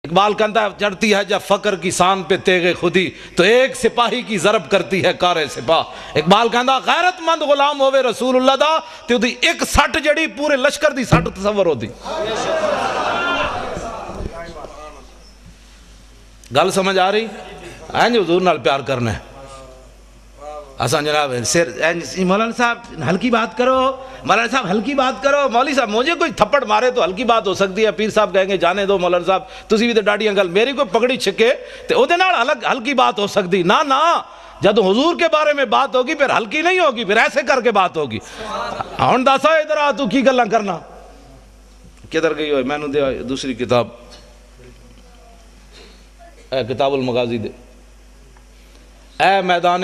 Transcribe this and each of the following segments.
اقبال کہتا ہے چڑھتی ہے جب فقر کی سان پہ تیغ خودی تو ایک سپاہی کی ضرب کرتی ہے کار سپاہ۔ اقبال کہتا غیرت مند غلام ہوئے رسول اللہ دا تے دی ایک سٹ جڑی پورے لشکر دی سٹ تصور ہوتی۔ گل سمجھ آ رہی؟ جو حضور نال پیار کرنا ہے آسان جناب مولانا صاحب ہلکی بات کرو، مولانا صاحب ہلکی بات کرو، مولوی صاحب مجھے کوئی تھپڑ مارے تو ہلکی بات ہو سکتی ہے، پیر صاحب کہیں گے جانے دو مولانا صاحب تسی بھی تے ڈاڈیاں گل، میری کوئی پگڑی چھکے تے او دے نال ہلکی بات ہو سکتی نا نا، جب حضور کے بارے میں بات ہوگی پھر ہلکی نہیں ہوگی، پھر ایسے کر کے بات ہوگی۔ ہن دسا ادھر آ تو کی گلاں کرنا کدھر گئی ہوئے، میں نے دے دوسری کتاب اے کتاب المغازی دے اے میدان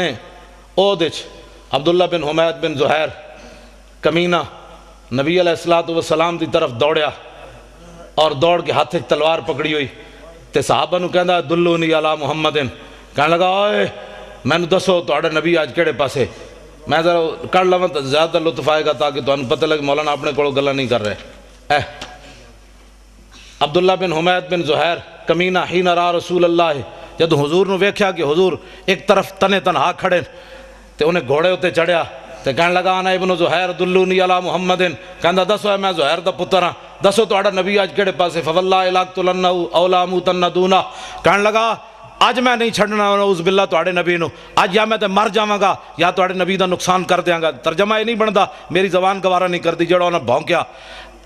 اودچ عبداللہ بن حمید بن زہیر کمینہ نبی علیہ السلام دی طرف دوڑیا اور دوڑ کے ہاتھ تلوار پکڑی ہوئی تے صحابہ نو کہندا دلونی علی محمدن، کہنے لگا اوئے میں نے دسو تہاڈا نبی آج کیڑے پاسے، میں ذرا کر لواں تو زیادہ لطف آئے گا تاکہ تانوں پتہ لگے مولانا اپنے کولوں گلاں نہیں کر رہے۔ اے عبداللہ بن حمید بن زہیر کمینہ حین را رسول اللہ، جد حضور نو ویکھیا کہ حضور ایک طرف تنے تنہا کھڑے تے انہیں گھوڑے ہوتے چڑھیا تے کہنے لگا انا ابن زہیر دلونی علی محمدن، کہندا دسو ہے میں زہیر دا پتر ہاں، دسو تہاڈا نبی آج کیڑے پاسے، فواللہ لاقتلنہ او لاموتن دونہ، کہنے لگا آج میں نہیں چھڑنا نعوذ باللہ تہاڈے نبی نو، آج یا میں تے مر جاواں گا یا تہاڈے نبی دا نقصان کر دیاں گا۔ ترجمہ یہ نہیں بندا، میری زبان گوارا نہیں کردی جڑا انہیں بھونکیا۔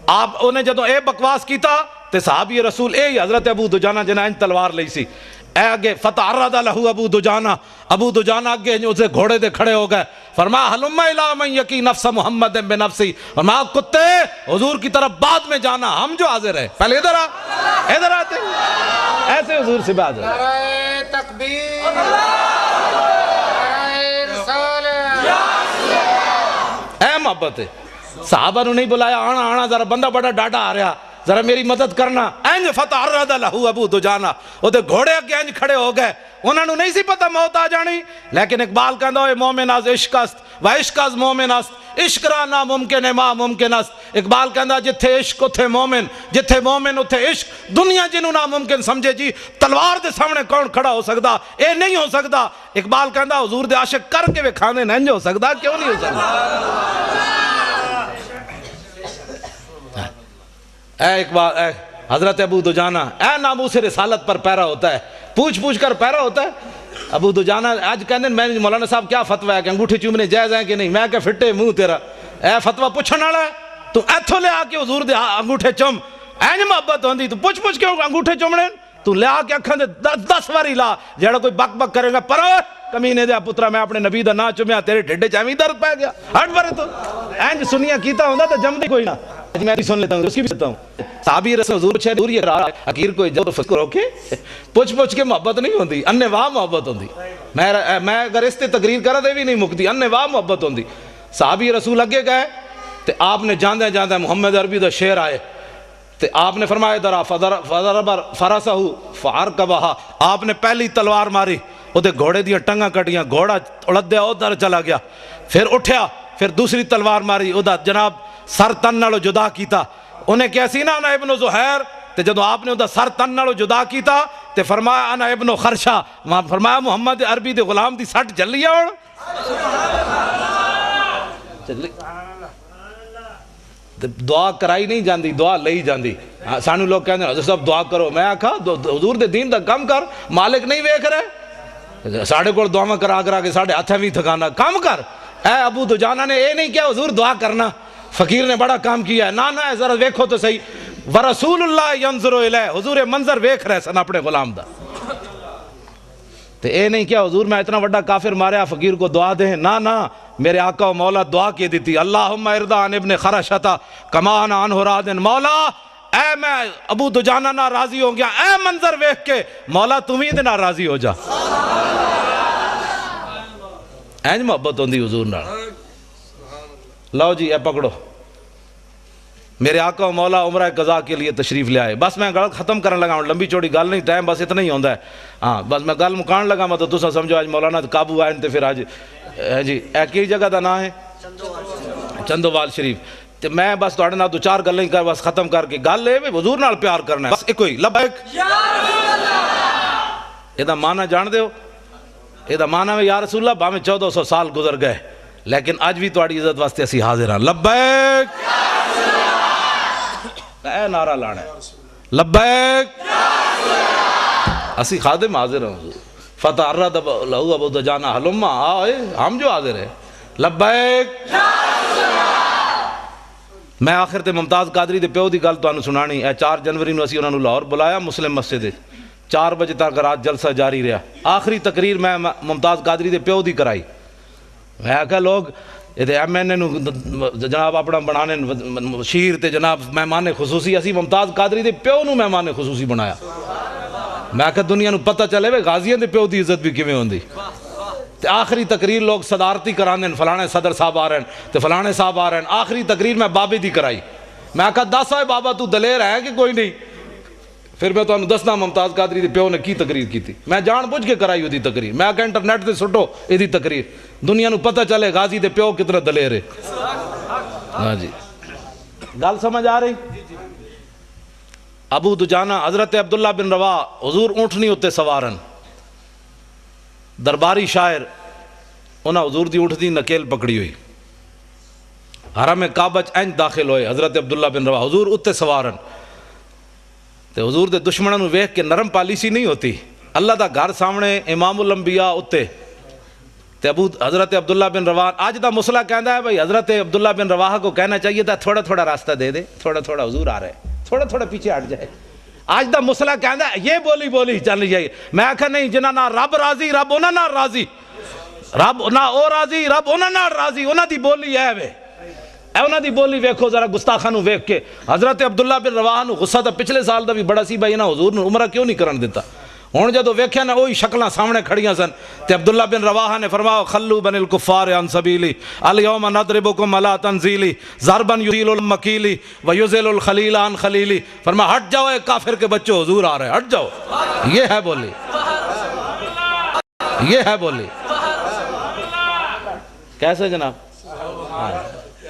آپ انہیں جدوں اے بکواس کیتا تے صحابی رسول اے ہی حضرت ابو دجانہ جنہیں انج تلوار لئی سی، اے آگے فتعرض لہو ابو دجانہ، ابو دجانہ آگے اسے گھوڑے دے کھڑے ہو گئے، فرمایا حلم الی من یقی نفس محمد بنفسی، فرمایا کتے حضور کی طرف بعد میں جانا، ہم جو حاضر ہیں پہلے ادھر ادھر آتے ایسے حضور سے بعد نعرہ تکبیر، نعرہ رسالت، اے محبت ہے۔ صحابہ نے نہیں بلایا آنا آنا ذرا بندہ بڑا ڈاٹا آ رہا ذرا میری مدد کرنا، اینج فتعرض لہو ابو دجانہ، وہ تے گھوڑے اگے اینج کھڑے ہو گئے، انہوں نے نہیں سی پتہ موت آ جانی، لیکن اقبال کہندا اے مومن از عشق است و عشق از مومن است، عشق را ناممکن ہے ما ممکن است۔ اقبال کہندا جتھے عشق اتھے مومن، جتھے مومن اتھے عشق، دنیا جنہوں ناممکن سمجھے جی تلوار دے سامنے کون کھڑا ہو سکتا، اے نہیں ہو سکتا۔ اقبال کہندا حضور دے عاشق کر کے وکھاندے نہیں ہو سکتا، کیوں نہیں ہو سکتا؟ اے اقبال اے حضرت ابو دجانہ اے ناموس رسالت پر پیرا ہوتا ہے، پوچھ پوچھ کر پیرا ہوتا ہے۔ ابو دجانہ آج کہنے میں مولانا صاحب کیا فتوہ ہے کہ انگوٹھے چومنے جائز ہیں کہ نہیں، میں کہ فٹے منہ تیرا، اے فتوہ پوچھن والا ہے تو ایتھو لے آ کے حضور دے انگوٹھے چوم، اینج محبت ہوندی تو پوچھ پوچھ کے انگوٹھے چومنے تو لے آ کے اکھاں دے 10 واری لا، جڑا کوئی بک بک کرے گا پر کمینے دے پترا میں اپنے نبی دا نا چومیا تیرے ڈھڈے چاویں درد پے گیا، ہٹ پرے تو اینج سنیا کیتا ہوندا تے جمدی کوئی نہ۔ میں بھی سن لیتا ہوں اس کی بھی سنتا ہوں، صحابی رسول حضور چھے دور یہ رہا حقیر کوئی جو فکر روکے پوچھ پوچھ کے محبت نہیں ہوندی، اننے واہ محبت ہوندی۔ میں اگر اس تے تقریر کرا دے بھی نہیں مکتی، اننے واہ محبت ہوندی۔ صحابی رسول اگے گئے تے آپ نے جاندے جاندے محمد عربی دا شعر آئے تے آپ نے فرمایا درا فضرب فرسہ فارکبہا، آپ نے پہلی تلوار ماری وہ تے گھوڑے دیاں ٹنگاں کٹیاں، گھوڑا اڑدیا ادھر چلا گیا، پھر اٹھیا، پھر دوسری تلوار ماری وہ جناب سر تن نالو جدا کیتا، انہیں کیسی نا انا ابن زہیر، تے جدو آپ نے سر تن نالو جدا کیتا تے فرمایا انا ابن خرشہ، فرمایا محمد عربی دے غلام دی سٹ جلی ہے اور دعا کرائی نہیں جاندی، دعا لئی جاندی۔ سانو لوگ کہنے حضرت صاحب دعا کرو، میں آکھا حضور دے دین دا کم کر، مالک نہیں ویکھ رہے ساڑھے کو دعا کرا کرا کے ساڑھے ہاتھیں بھی تھکانا، کم کر۔ اے ابو دجانہ نے اے نہیں کیا حضور دعا کرنا، فقیر نے بڑا کام کیا ہے، نا نا ذرا ویکھو تو صحیح، ورسول اللہ ینظر الیہ، حضور منظر ویکھ رہے سن اپنے غلام دا، تے اے نہیں کیا حضور میں اتنا بڑا کافر ماریا فقیر کو دعا دیں، نا نا میرے آقا و مولا دعا کی دیتی، اللہم ارضا عن ابن خرشتا کما انا عنہ راض، مولا اے میں ابو دجانہ نہ راضی ہو گیا، اے منظر ویکھ کے مولا تمہیں دے نہ راضی ہو جا۔ اینج محبت ہوندی حضور نال۔ لو جی اے پکڑو، میرے آقا و مولا عمرہ قضا کے لیے تشریف لے آئے، بس میں گل ختم کرنے لگا ہوں، لمبی چوڑی گل نہیں، ٹائم بس اتنا ہی ہوندا ہے، ہاں بس میں گل مکان لگا میں تو تسا سمجھو آج مولانا قابو آئے تے پھر آج جی اے کی جگہ دا نام ہے چندوال شریف، تے میں بس تہاڈے نال دو چار گلاں ہی کر بس ختم کر کے گل اے حضور نال پیار کرنا ہے، بس ایک ہوئی لبیک یہ معنی جان دے ہو؟ یہ معنی ہے یا رسول اللہ بھاویں 1400 سال گزر گئے لیکن اج بھی تہاڈی عزت واسطے اسی حاضر ہاں. لبیک اے نعرہ لانا ہے لبیک اسی خادم حاضر ہیں حضور. فتح الرد لہو ابو دجانہ حلما آئے ہم جو حاضر ہیں. لبیک. میں آخر تے ممتاز قادری دے پیو دی گل تانوں سنانی. اے 4 جنوری نو اسی انہاں نوں لاہور بلایا مسلم مسجد وچ 4 بجے تک رات جلسہ جاری رہا. آخری تقریر میں ممتاز قادری دے پیو دی کرائی. میں آکھا لوگ یہ ایم این اے نو جناب اپنا بنانے شیر تے جناب مہمان خصوصی اسی ممتاز قادری دے پیو نو مہمان خصوصی بنایا. میں آکھا دنیا نو پتہ چلے وے غازیاں دے پیو دی عزت بھی کیویں ہوندی. تے آخری تقریر لوگ صدارتی کرانے فلانے صدر صاحب آ رہے ہیں تے فلانے صاحب آ رہے ہیں. آخری تقریر میں بابے دی کرائی. میں آکھا دس آئے بابا تو دلیر ہے کہ کوئی نہیں. پھر میں تمہیں دسنا ممتاز قادری دے پیو نے کی تقریر کی تھی. میں جان بوجھ کے کرائی ہوئی تقریر. میں آکھا انٹرنیٹ تے سٹو یہ تقریر دنیا نو پتہ چلے غازی دے پیو کتنا دلیر ہے. ہاں جی گل سمجھ آ رہی. ابو دجانہ حضرت عبداللہ بن رواح حضور اونٹنی ہوتے سوارن درباری شاعر انہاں حضور دی اونٹنی نکیل پکڑی ہوئی. حرم کعبہ انج داخل ہوئے حضرت عبداللہ بن رواح حضور اتے سوارن تے حضور دے دشمنوں نو ویکھ کے نرم پالیسی نہیں ہوتی. اللہ دا گھر سامنے امام الانبیاء اتے تے حضرت عبداللہ بن رواح آج دا مسئلہ کہندا ہے بھائی حضرت عبداللہ بن رواح کو کہنا چاہیے تھا تھوڑا تھوڑا راستہ دے دے تھوڑا تھوڑا حضور آ رہے ہیں تھوڑا تھوڑا پیچھے ہٹ جائے. آج دا مسئلہ کہندا ہے یہ بولی چل رہی ہے. میں آکھا نہیں جنہاں نہ رب راضی رب انہاں نال راضی رب نہ او راضی رب انہاں نال راضی. انہاں دی بولی ہے وے اے انہاں دی بولی ویکھو ذرا گستاخاں نو ویکھ کے. حضرت عبداللہ بن رواح نو غصہ تا پچھلے سال دا بھی بڑا سی بھائی انہاں حضور نو عمرہ کیوں نہیں کرن دیتا. ہن جدوں ویکھیا نا وہی شکلاں سامنے کھڑیاں سن تے عبداللہ بن رواح نے فرمایا خلو بن الکفار عن سبیلی الیوم نضربکم علی تنزیلی ضربا یزیل المکیلی ویزل الخلیل عن خلیلی. فرمایا ہٹ جاؤ اے کافر کے بچوں حضور آ رہے ہیں ہٹ جاؤ. یہ ہے بولی یہ ہے بولی. کیسے جناب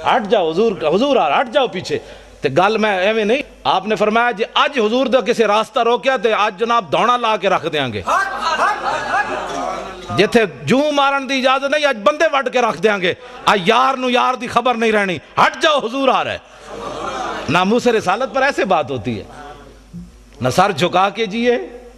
ہٹ جاؤ حضور آ رہا ہٹ جاؤ پیچھے. تے گل میں ایویں نہیں. آپ نے فرمایا جی اج حضور دا کسی راستہ روکیا تے اج جناب دوڑا لا کے رکھ دیاں گے. جتھے جوں مارن دی اجازت نہیں اج بندے وڈ کے رکھ دیاں گے. اج یار نو یار دی خبر نہیں رہنی. ہٹ جاؤ حضور آ رہا ہے. ناموس رسالت پر ایسے بات ہوتی ہے. نہ سر جھکا کے جیے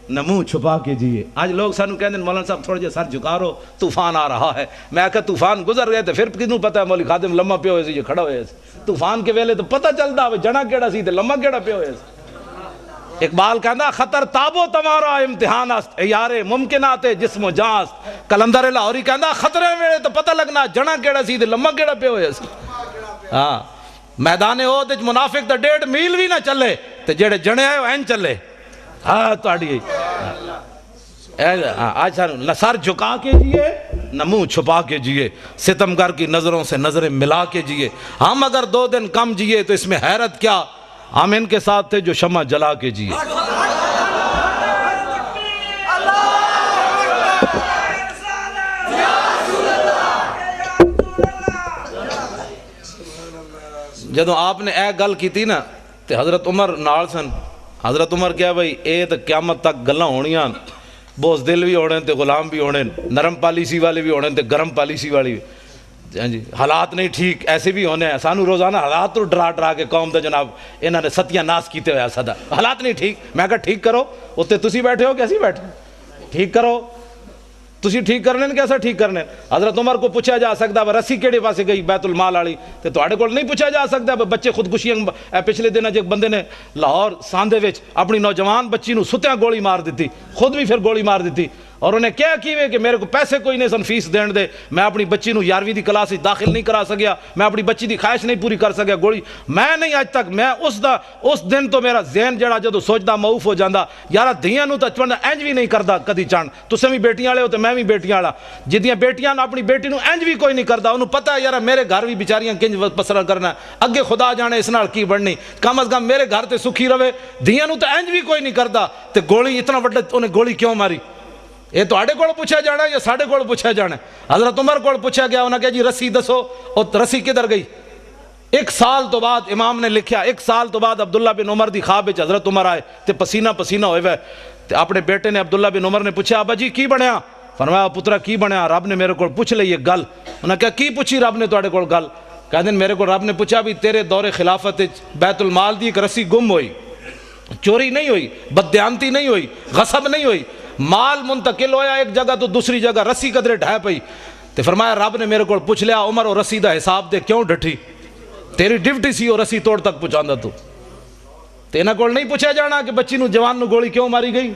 نہ منہ چھپا کے جیے. آج لوگ سانو کہندے مولانا صاحب تھوڑا جہا سر جھکا رہو طوفان آ رہا ہے. میں کہا طوفان گزر گئے تے پھر کنوں پتہ ہے مولی خادم لمحہ پہ ہوئے سی جو کھڑا ہوئے سی. طوفان کے ویلے تو پتہ چلدا ہوئے جنا کیڑا سی تے لمحہ کیڑا پہ ہوئے سی. اقبال کہندا خطر تابو تمہارا امتحان است اے یارے ممکنات جسم و جان است. کلندر لاہوری کہندا خطرے ویلے تو پتہ لگنا جنا کیڑا سی تے لمحہ کیڑا پہ ہوئے سی. ہاں میدان احد وچ منافق تے 1.5 میل بھی نہ چلے تے جڑے جنے آئے این چلے. ہاں تہاڈی آج نہ سر جھکا کے جیے نہ منہ چھپا کے جیے. ستمگر کی نظروں سے نظریں ملا کے جیے. ہم اگر 2 دن کم جیے تو اس میں حیرت کیا ہم ان کے ساتھ تھے جو شمع جلا کے جیے. جدوں آپ نے اے گل کی تھی نا تے حضرت عمر نال سن. حضرت عمر کیا بھائی اے تو قیامت تک گلاں ہونیاں. بوز دل بھی ہونے تے غلام بھی ہونے نرم پالیسی والے بھی ہونے تے گرم پالیسی والی بھی. جی حالات نہیں ٹھیک ایسے بھی ہونے ہیں. سانو روزانہ حالات تو ڈرا کے قوم دے جناب انہوں نے ستیاں ناس کیتے ہویا صدا. حالات نہیں ٹھیک. میں کہا ٹھیک کرو. اتنے تسی بیٹھے ہو کیسی بیٹھے ٹھیک کرو. تسی ٹھیک کرنے کیسا ٹھیک کرنے. حضرت عمر کو پوچھا جا سکتا ہے رسی کیڑے پاسے گئی بیت المال والی تے تواڈے کول نہیں پوچھا جا سکتا. بچے خودکشیاں پچھلے دن ایک بندے نے لاہور ساندے وچ اپنی نوجوان بچی نو ستیاں گولی مار دیتی خود بھی پھر گولی مار دیتی. اور انہیں کیا کیوے کہ میرے کو پیسے کوئی نہیں سن فیس دین دے میں اپنی بچی نو 11ویں دی کلاس داخل نہیں کرا سکیا میں اپنی بچی دی خواہش نہیں پوری کر سکیا. گولی میں نہیں اج تک میں اس دن تو میرا ذہن جڑا جدو سوچدا معوف ہو جاندا یار دھیاں نو تے چوندا انج بھی نہیں کردا کدی چان. تسیں بھی بیٹیاں والے ہو تے میں بھی بیٹیاں والا. جدیاں بیٹیاں اپنی بیٹی نو انج بھی کوئی نہیں کردا. انہوں پتہ ہے یار میرے گھر بھی بیچاریاں کنج پسرا کرنا اگے خدا جانے اس نال کی بننی. کم از کم میرے گھر تے سکھی رہے. دھیاں نو تے انج بھی کوئی نہیں کردا تے گولی اتنا وڈا انہیں گولی کیوں ماری. یہ تواڈے کول پوچھا جانا یا ساڈے کول پوچھا جانا. حضرت عمر کول پوچھا گیا انہاں کہا جی رسی دسو اور رسی کدھر گئی. 1 سال تو بعد امام نے لکھیا 1 سال تو بعد عبداللہ بن عمر دی خواب وچ حضرت عمر آئے تے پسینہ ہوئے ہوئے تے اپنے بیٹے نے عبداللہ بن عمر نے پوچھا ابا جی کی بنیا؟ فرمایا پترا کی بنیا؟ رب نے میرے کو پوچھ لئی ایک گل۔ انہاں کہا کی پوچھی رب نے تواڈے کول گل؟ کہندے میرے کو رب نے پوچھا بھی تیرے دور خلافت بیت المال دی ایک رسی گم ہوئی، چوری نہیں ہوئی، بددیانتی نہیں ہوئی، غصب نہیں ہوئی، مال منتقل ہویا ایک جگہ تو دوسری جگہ، رسی قدرے ڈھائے پئی۔ تے فرمایا رب نے میرے کو پوچھ لیا عمر وہ رسی دا حساب دے کیوں ڈٹھی؟ تیری ڈیوٹی سی وہ رسی توڑ تک پہنچاندا تو۔ تے انہاں کول نہیں پوچھا جانا کہ بچی نو جوان نو گولی کیوں ماری گئی۔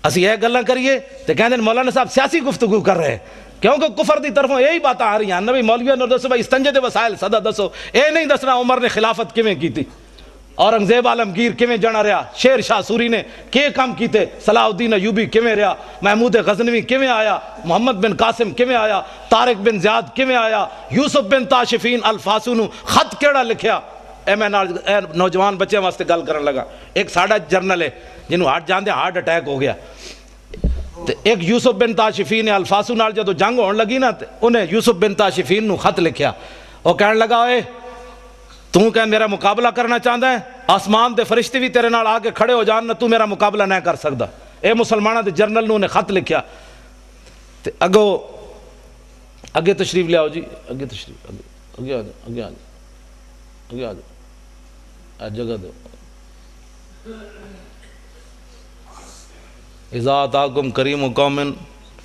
اسی یہ گلاں کریے تے کہندے مولانا صاحب سیاسی گفتگو کر رہے ہیں، کیونکہ کفر دی طرفوں یہی باتیں آ رہی ہیں۔ نبی مولویوں نے دسو بھائی استنجے دے وسائل صدا دسو، اے نہیں دسنا عمر نے خلافت کیویں کیتی، اورنگزیب عالمگیر کیویں جنا رہا، شیر شاہ سوری نے کے کام کیتے، صلاح الدین ایوبی کیویں رہا، محمود غزنوی کیویں آیا، محمد بن قاسم کیویں آیا، طارق بن زیاد کیویں آیا، یوسف بن تاشفین الفاسو نو خط کیڑا لکھیا۔ اے میں نوجوان بچے واسطے گل کرن لگا، ایک ساڈا جرنل ہے جنہوں ہارٹ جاندے ہارٹ اٹیک ہو گیا، تے ایک یوسف بن تاشفین الفاسو نال جدو جنگ ہون لگی نا تے انہیں یوسف بن تاشفین نو خط لکھیا، وہ کہنے لگا اے تو کہ میرا مقابلہ کرنا چاہتا ہے، آسمان دے فرشتے بھی تیرے نال آگے کھڑے ہو جان، تو میرا مقابلہ نہیں کر سکتا۔ اے مسلمانہ دے جرنل نو نے خط لکھیا تے اگے تشریف لے آؤ جی، اگے تشریف اگے آ جاؤ، اگے آ جاؤ، اگے آ جاؤ، جگہ دو۔ اذا آتاکم کریم قوم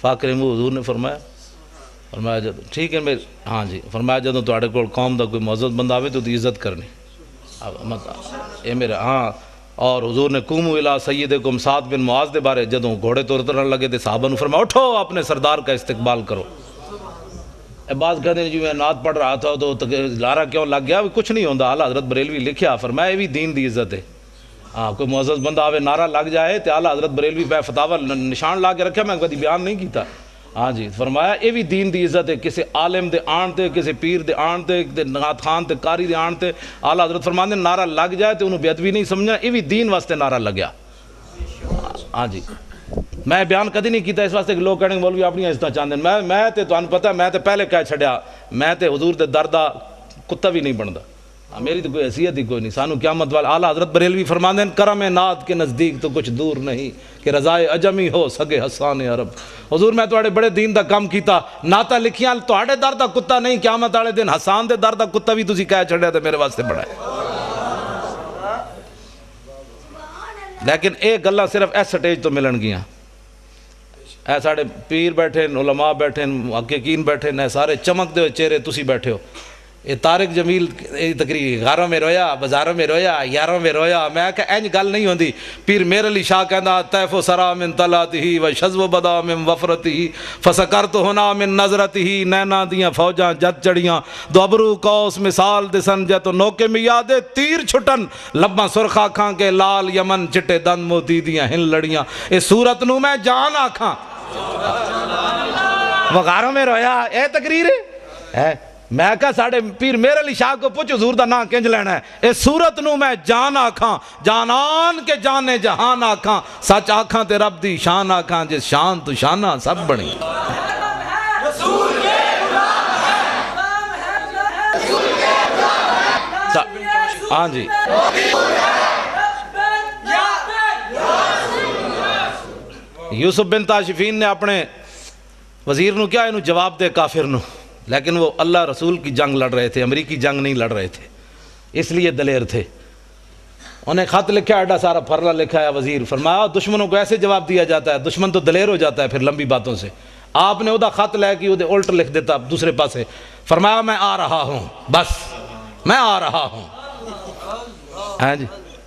فاکرموا، حضور نے فرمایا جدو ٹھیک ہے میرے ہاں جی، فرمایا جدو تواڈے کول قوم دا کوئی معزز بندہ آوے تو عزت کرنی اے میرے ہاں۔ اور حضور نے قوموا الی سیدکم سعد بن معاذ دے بارے جدو گھوڑے تو اترن لگے تے صحابہ نے فرمایا اٹھو اپنے سردار کا استقبال کرو۔ اے بعض کہتے ہیں جی میں نعت پڑھ رہا تھا تو لارا کیوں لگ گیا، کچھ نہیں ہوندا، اعلیٰ حضرت بریلوی لکھیا، فرمایا یہ بھی دین دی عزت ہے۔ ہاں کوئی معزز بندہ آوے نعرہ لگ جائے تو اعلیٰ حضرت بریلوی پہ فتاوی نشان لا کے رکھا، میں کبھی بیان نہیں کیتا۔ ہاں جی فرمایا یہ بھی دین دی عزت ہے، کسی عالم دے آن تے، کسی پیر دے آن تے، نعت خان تے کاری دے آن تے اعلیٰ حضرت فرماندے نعرہ لگ جائے تو انہوں بے ادبی نہیں سمجھنا، یہ بھی دین واسطے نعرہ لگیا۔ ہاں جی میں بیان کدی نہیں کیتا اس واسطے کہ لوگ کہنے مولوی اپنی عزتاں چاہتے ہیں، میں تے تانوں پتہ میں تے پہلے کہہ چھڈیا، میں تے حضور دے در دا کتا بھی نہیں بندا، میری تو کوئی حیثیت ہی کوئی نہیں۔ سانو قیامت والے اعلیٰ حضرت بریلوی فرماندے ہیں کرم نعت کے نزدیک تو کچھ دور نہیں کہ رضائے عجمی ہو سگے حسان عرب۔ حضور میں تواڈے بڑے دین دا کام کیتا، نعتاں لکھیاں تواڈے در دا کتا نہیں، قیامت والے دن حسان دے در دا کتا بھی تسی کہہ چھڈیا تے میرے واسطے بڑا ہے۔ لیکن اے گلاں صرف اس سٹیج تو ملن گیاں، اے ساڑے پیر بیٹھے، علماء بیٹھے، محققین بیٹھے، اے سارے چمک دے چہرے تسی بیٹھے ہو۔ یہ طارق جمیل تقریر گھروں میں رویا، بازاروں میں رویا، یاروں میں رویا، میں کہ اینج گل نہیں ہوندی۔ پیر میر علی شاہ کہندا طیف و سرا من طلعتہ و شذ و بدا من وفرتہ فسکرت ہنا من نظرتہ، نینا دیاں فوجاں جت چڑیاں دو ابرو کوس مثال دسن جت نوکے میں یادے تیر چھٹن لباں سرخ آکھاں کے لال یمن چٹے دند موتی دیاں ہن لڑیاں، اس صورت نو میں جان آکھاں۔ وہ غاروں میں رویا، اے تقریر ہے۔ میں کہا ساڑھے پیر میر علی شاہ کو پوچھ حضور دا نا کنج لینا ہے، اس صورت نو میں جان آکھاں، جانان کے جانے جہان آکھاں، سچ آکھاں تے رب دی شان آکھاں، جس شان تو شانہ سب بڑی۔ ہاں جی یوسف بن تاشفین نے اپنے وزیر نو کیا انہوں جواب دے کافر نو، لیکن وہ اللہ رسول کی جنگ لڑ رہے تھے، امریکی جنگ نہیں لڑ رہے تھے، اس لیے دلیر تھے۔ انہیں خط لکھا ایڈا سارا پھرلا لکھا ہے وزیر، فرمایا دشمنوں کو ایسے جواب دیا جاتا ہے، دشمن تو دلیر ہو جاتا ہے پھر لمبی باتوں سے۔ آپ نے ادا خط لے کے ادھے الٹ لکھ دیتا دوسرے پاسے، فرمایا میں آ رہا ہوں، بس میں آ رہا ہوں۔ ہاں جی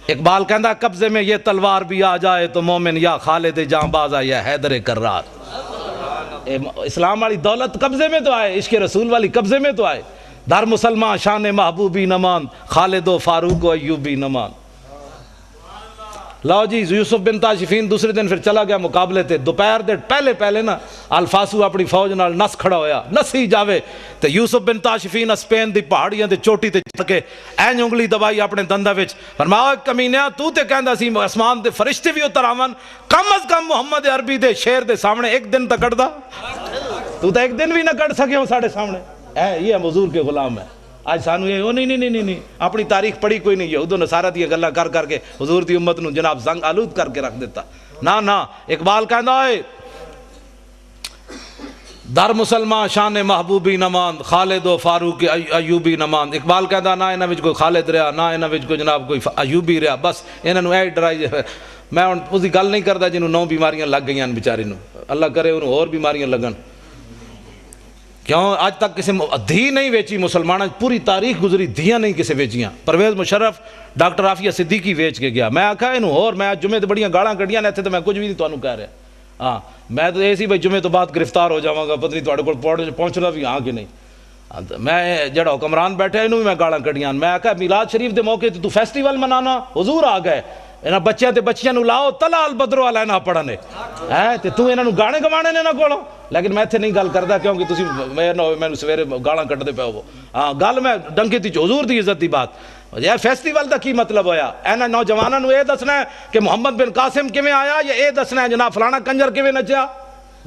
اقبال کہندا قبضے میں یہ تلوار بھی آ جائے تو مومن یا خالد جاں باز یا حیدر کرار۔ اسلام والی دولت قبضے میں تو آئے، عشق رسول والی قبضے میں تو آئے، در مسلمان شان محبوبی نمان، خالد و فاروق و ایوبی نمان۔ لاؤ جی یوسف بن تاشفین دوسرے دن پھر چلا گیا مقابلے تے، دوپہر دے پہلے نا الفاسو اپنی فوج نال نس کھڑا ہویا، نسی جاوے تے یوسف بن تاشفین اسپین دی پہاڑیاں دے چوٹی تے چڑھ کے این انگلی دبائی اپنے دندہ وچ، فرمایا کمینیا تو تے کہندا سی آسمان دے فرشتے بھی اتر آون، کم از کم محمد عربی دے شیر دے سامنے ایک دن تک کٹ دا، تو تے ایک دن بھی نہ کٹ سکے ہو ساڑھے سامنے۔ یہ حضور کے غلام ہے، اج سانو یہ نہیں نہیں نہیں نہیں اپنی تاریخ پڑھی کوئی نہیں یہود و نصارہ دی گلاں کر کر کے حضور دی امت نو جناب زنگ آلود کر کے رکھ دیتا. نہ اقبال کہندا ہے در مسلمان شان محبوبی نماند خالد و فاروق ایوبی نماند. اقبال کہندا نہ انہاں وچ کوئی خالد رہا نہ انہاں وچ کوئی جناب کوئی ایوبی رہا, بس انہاں نو اے ڈرائی. میں ہن اس دی گل نہیں کردا جنوں 9 بیماریاں لگ گئیاں بیچارے نو, اللہ کرے انہوں اور بیماریاں لگن. کیوں اج تک کسی دھی نہیں ویچی مسلمانوں, پوری تاریخ گزری دھیاں نہیں کسی ویچیاں. پرویز مشرف ڈاکٹر عافیہ صدیقی ویچ کے گیا. میں آکھا انہوں اور میں جمعے تے بڑیاں گالاں کڈیاں نے اتھے تے میں کچھ بھی نہیں تانوں کہہ رہا. ہاں میں تو ایسی بھائی جمعے تو بعد گرفتار ہو جاواں گا, پتہ نہیں تواڈے کول پہنچنا بھی ہاں کہ نہیں. میں جڑا حکمران بیٹھے انہوں بھی میں گالاں کڈیاں. میں آکھا میلاد شریف دے موقع تے تو فیسٹیول منانا, حضور آ گئے, انہاں بچیاں تے بچیاں نو لاؤ تلا البدرو علینا پڑھنے تے تو انہاں نو گانے گوانے نے نہ کولو. لیکن میں اتنے نہیں گل کردا کیونکہ تسی میں سویرے گالاں کڈدے پے ہو. ہاں گل میں ڈنکی تی حضور دی عزت دی بات. یار فیسٹیول دا کی مطلب ہویا؟ انہاں نوجواناں نو یہ دسنا ہے کہ محمد بن قاسم کیویں آیا, یا یہ دسنا ہے جناب فلانا کنجر کیویں نچیا؟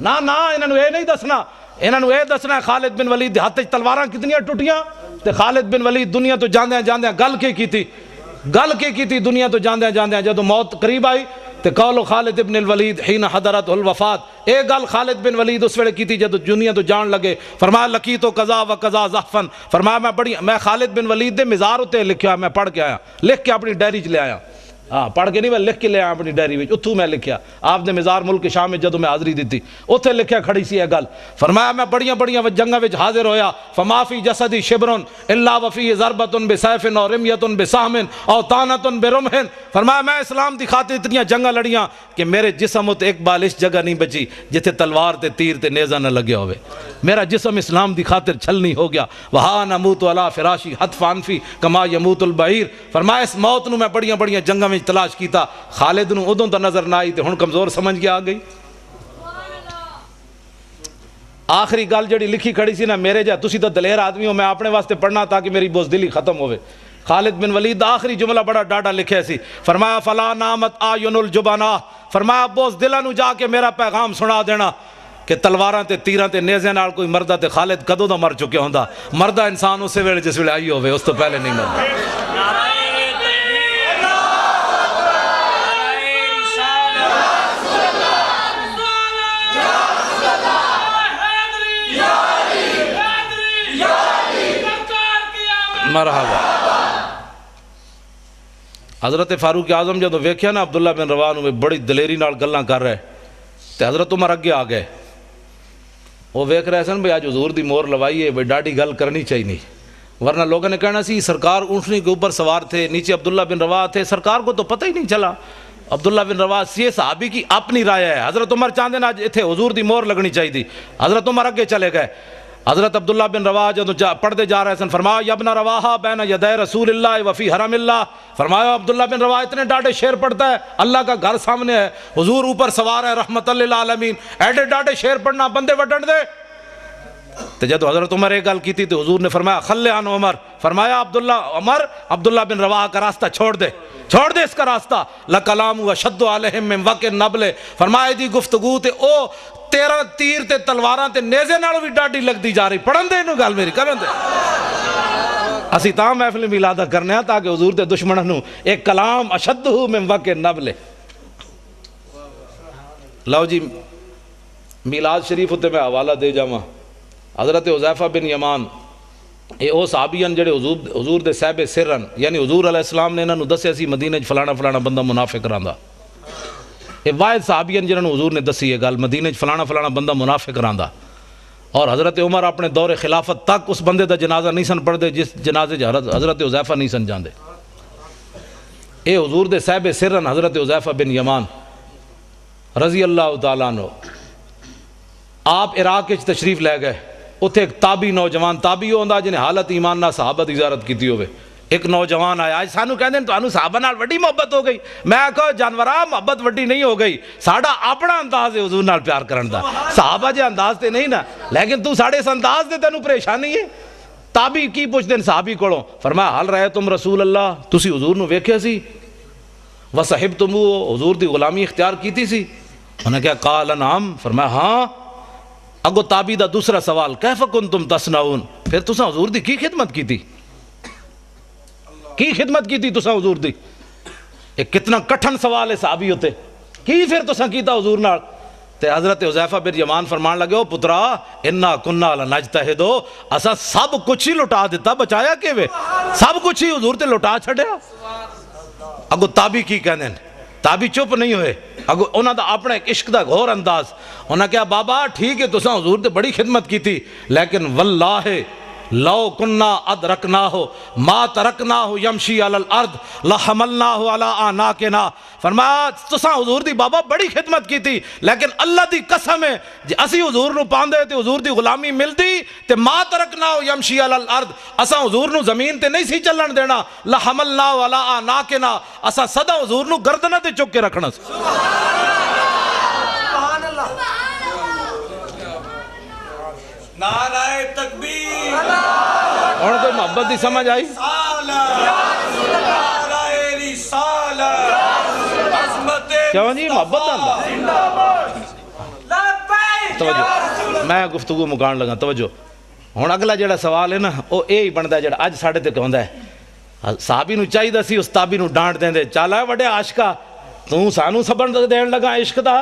نہ انہاں نو یہ نہیں دسنا. انہاں نو یہ دسنا ہے خالد بن ولید دے ہاتھ وچ تلواراں کتنیاں ٹوٹیاں تے خالد بن ولید دنیا تو جاندیاں جاندیاں گل کی کیتی دنیا تو جاندیاں جاندیاں جدو موت قریب آئی تے قول خالد بن الولید حین حضرت الوفات, اے گل خالد بن ولید اس ویلے کیتی جدو دنیا تو جان لگے. فرمایا لقیت قضا و قضا زحفن, فرمایا میں خالد بن ولید دے مزار اتے لکھیا, میں پڑھ کے آیا, لکھ کے اپنی ڈائری چ لے آیا. ہاں پڑھ کے نہیں, میں لکھ کے لے آیا اپنی ڈائری وچ. اتھوں میں لکھیا آپ دے مزار ملک شام میں جدو میں حاضری دیتی اوتھے لکھیا کھڑی سی یہ گل. فرمایا میں بڑیاں جنگاں وچ حاضر ہویا, فما فی جسدی شبرن الا وفی ضربۃ بسیف او رمیۃ بسہم او طعنۃ برمح. فرمایا میں اسلام دی خاطر اتنیاں جنگاں لڑیاں کہ میرے جسم تے ایک بال اس جگہ نہیں بچی جتھے تلوار تے تیر تے نیزہ نہ لگیا ہوئے. میرا جسم اسلام دی خاطر چھلنی ہو گیا. وہا نموت علی فراشی حتف انفی کما یموت البعیر. فرمایا اس موت نو میں بڑیاں جنگاں میں تلاش کیتا. خالد نو ادوں تو نظر نہ آئی تے ہن کمزور سمجھ کے آ گئی. آخری گل جڑی لکھی کھڑی سی نا, میرے جا تسی تو دلیر آدمی ہو, میں اپنے واسطے پڑھنا تاکہ میری بزدلی ختم ہوئے. خالد بن ولید آخری جملہ بڑا ڈاڈا لکھے سی. فرمایا فلا نامت آیون الجبنا, فرمایا بزدلاں نو جا کے میرا پیغام سنا دینا کہ تلواراں تے تیراں تے نیزے نال کوئی مردہ تے خالد کدوں دا مر چکے ہوندا. مردہ انسان اسے ویلے جس ویلے آئی ہوئے, اس تو پہلے نہیں مردا. مرحبا. حضرت فاروق اعظم جدو ویکھیا نا عبداللہ بن رواح نو بڑی دلیری نال گلاں کر رہے تے حضرت عمر اگے آ گئے. وہ ویکھ رہے سن بھئی آج حضور دی مور لوائی ہے, بھئی ڈاڈی گل کرنی چاہیے, ورنہ لوگوں نے کہنا سی سرکار اونٹنی کے اوپر سوار تھے, نیچے عبداللہ بن رواح تھے, سرکار کو تو پتہ ہی نہیں چلا. عبداللہ بن رواح یہ صحابی کی اپنی رائے ہے. حضرت عمر چاہتے نا اتھے حضور دی مور لگنی چاہیے تھی. حضرت عمر اگے چلے گئے. حضرت عبداللہ بن رواح جب پڑھتے جا رہے سن, فرمایا یا ابن رواحہ بین یدی رسول اللہ وفی حرم اللہ. فرمایا عبداللہ بن رواح اتنے ڈاڈے شعر پڑھتا ہے, اللہ کا گھر سامنے ہے, حضور اوپر سوار ہے رحمت للعالمین, ایڈے ڈاڈے شعر پڑھنا بندے وڈن دے. تو جب حضرت عمر ایک گل کی تھی تو حضور نے فرمایا خلی عن عمر. فرمایا عبداللہ بن رواح کا راستہ چھوڑ دے اس کا راستہ. لکلام اشد علیہم من وقع النبل. فرمایا دی گفتگو تے او تیرا تیر تے تلواراں تے نیزے نال بھی ڈاڈی لگتی جا رہی. پڑھن دے انہوں گل میری کرن دے. اسی تاں محفل میلادہ کرنے ہیں تاکہ حضور تے دشمنوں نو ایک کلام اشد من وقع النبل. لو جی میلاد شریف ہوتے میں حوالہ دے جاواں. حضرت حذیفہ بن یمان اے او صحابیان جڑے حضور دے صاحب سرن, یعنی حضور علیہ السلام نے انہاں نو دسیا سی مدینہ فلانا بندہ منافق رہندا. اے واحد صحابیان جنہاں نو حضور نے دسی یہ گل, مدینہ فلانا بندہ منافق رہندا. اور حضرت عمر اپنے دور خلافت تک اس بندے دا جنازہ نہیں سن پڑھ دے جس جنازے حضرت حذیفہ نہیں سن جاندے. اے حضور دے صاحب سرن حضرت حذیفہ بن یمان رضی اللہ تعالیٰ عنہ. آپ عراق وچ تشریف لے گئے. اتھے ایک تابی نوجوان, تابی ہوندا جنہیں حالت ایمان نہ صحابہ دی زیارت کیتی ہوئے. ایک نوجوان آیا, آج سانو کہندے ہیں تانوں صحابہ نال وڈی محبت ہو گئی. میں کہا جانورا محبت وڈی نہیں ہو گئی, ساڈا اپنا انداز ہے حضور نال پیار کرن دا, صحابہ جے انداز تے نہیں نا, لیکن تو ساڈے اس انداز دے تینوں پریشانی ہے. تابی کی پوچھدے صحابی کولوں, فرمایا حل رہے تم رسول اللہ, تسی حضور نو ویکھیا سی, وصحبتمو حضور دی غلامی اختیار کیتی سی. انہوں نے کہا قال نعم. فرمایا ہاں. اگو تابی دا دوسرا سوال, کیف کنتم تصنعون, پھر تساں حضور دی کی خدمت کی تھی؟ کی خدمت کی تھی تساں حضور دی؟ ایک کتنا کٹھن سوال ہے صحابی ہوتے کی پھر تساں کیتا حضور نال؟ تے حضرت حذیفہ بن یمان فرمان لگے او پترا انا کنا لنجتہدو اساں سب کچھ ہی لٹا دیتا بچایا کیویں؟ سب کچھ ہی حضور تے لٹا چھڈیا۔ اگو تابی کی کہندے ہیں، تابی چپ نہیں ہوئے، اگو انہاں دا اپنا ایک عشق دا گھور انداز، انہاں کہا بابا ٹھیک ہے تساں حضور تے بڑی خدمت کی تھی لیکن واللہ لو کننا ادرکناہ ما ترکناہ یمشی علی الارض لحملناہ علی اعناقنا۔ فرمایا تساں حضور دی بابا بڑی خدمت کی تھی لیکن اللہ دی قسم ہے جی اسی حضور نو پاندے تے حضور دی غلامی ملدی تے ما ترکناہ یمشی علی الارض، اساں حضور نو زمین تے نہیں سی چلن دینا، لحملناہ علی اعناقنا، اساں سدا حضور نو گردنہ تے چک کے رکھنا سی۔ نعرہ تکبیر، اور کوئی محبت دی سمجھ آئی؟ نعرہ رسالت، عظمت کیوں جی محبت آندا؟ توجہ میں گفتگو مکان لگا، توجہ ہن اگلا جڑا سوال ہے نا وہ یہی بنتا ہے جڑا اج ساڈے تے کہندا ہے صحابی نو چاہیدا سی اس تابی نو ڈانٹ دیندے، چل اے وڈے عاشقا تو سانو سبن دین لگا عشق دا؟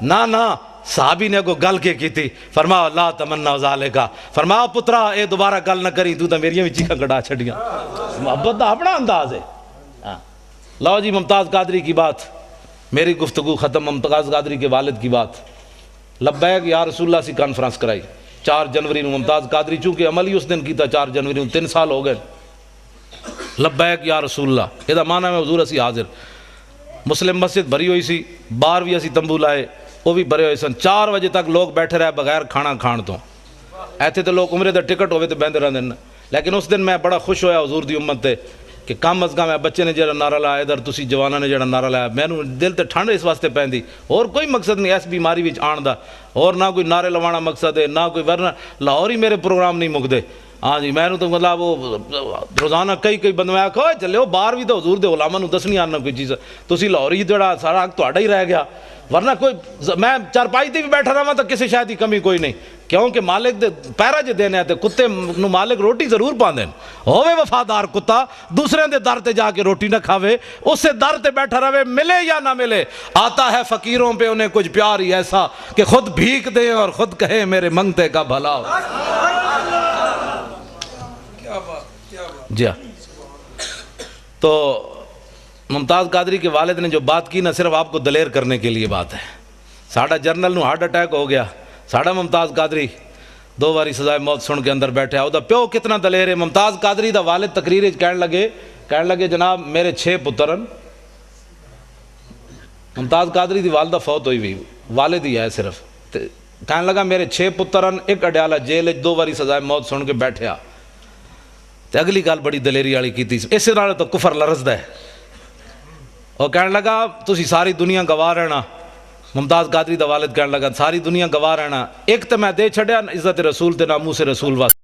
نہ صحابی نے کو گل کے تھی، فرمایا لا تمنا ذالکا، فرمایا پترا اے دوبارہ گل نہ کری تو میریاں بھی چیخاں کڈا چھڑیاں۔ محبت دا اپنا انداز ہے۔ لو جی ممتاز قادری کی بات، میری گفتگو ختم، ممتاز قادری کے والد کی بات۔ لبیک یا رسول اللہ سی کانفرنس کرائی 4 جنوری نو، ممتاز قادری چونکہ عمل ہی اس دن کیتا 4 جنوری نو، 3 سال ہو گئے۔ لبیک یا رسول اللہ یہ معنی میں حضور اسی حاضر، مسلم مسجد بھری ہوئی سی، باہر بھی اسی تمبو لائے وہ بھی بھرے ہوئے سن، 4 بجے تک لوگ بیٹھے رہے بغیر کھانا کھان تو، ایتھے تو لوگ عمرے دا ٹکٹ ہوئے تو بہندے رہندے نا، لیکن اس دن میں بڑا خوش ہویا حضور دی امت تے کہ کم از کم بچے نے جڑا نعرہ لایا، ادھر تسی جواناں نے جڑا نعرہ لایا، میں دل تے ٹھنڈ اس واسطے پیندی، اور کوئی مقصد نہیں اس بیماری وچ آن دا، اور نہ کوئی نعرے لوانا مقصد ہے، نہ کوئی، ورنہ لاہور ہی میرے پروگرام نہیں مکدے۔ ہاں جی میں تو مطلب وہ روزانہ کئی بندے میں آکھو چلے وہ باہر بھی تو حضور دے علماء نو دسنی آنا کوئی چیز، تسی لاہور ہی جڑا سارا حق تہاڈا ہی رہ گیا، ورنہ کوئی میں چارپائی تے بھی بیٹھا رہا تو کسی شاید کی کمی کوئی نہیں، کیونکہ مالک دے پیرا جے دینے آتے کتے نو مالک روٹی ضرور پاندے ہووے وفادار کتا، دوسرے دے در تے جا کے روٹی نہ کھاوے، اس سے در تے بیٹھا رہے ملے یا نہ ملے، آتا ہے فقیروں پہ انہیں کچھ پیار ہی ایسا کہ خود بھیک دیں اور خود کہے میرے منگتے کا بھلا ہو۔ جی ہاں، تو ممتاز قادری کے والد نے جو بات کی نہ صرف آپ کو دلیر کرنے کے لیے بات ہے، ساڑھا جرنل نو ہارٹ اٹیک ہو گیا، ساڑھا ممتاز قادری 2 باری سزائے موت سن کے اندر بیٹھے، او دا پیو کتنا دلیر ہے۔ ممتاز قادری دا والد تقریر کہنے لگے جناب میرے 6 پترن، ممتاز قادری دی والدہ فوت ہوئی بھی، والد ہی ہے صرف، کہنے لگا میرے 6 پترن، ایک اڈیالہ جیل 2 باری سزائے موت سن کے بیٹھیا، تے اگلی گل بڑی دلیری والی کیتی، اس نال تو کفر لرزدا ہے، اور کہنے لگا تسی ساری دنیا گواہ رہنا، ممتاز قادری دا والد کہنے لگا ساری دنیا گواہ رہنا، ایک تو میں دے چھڑیا عزت رسول تے ناموس رسول واسطے۔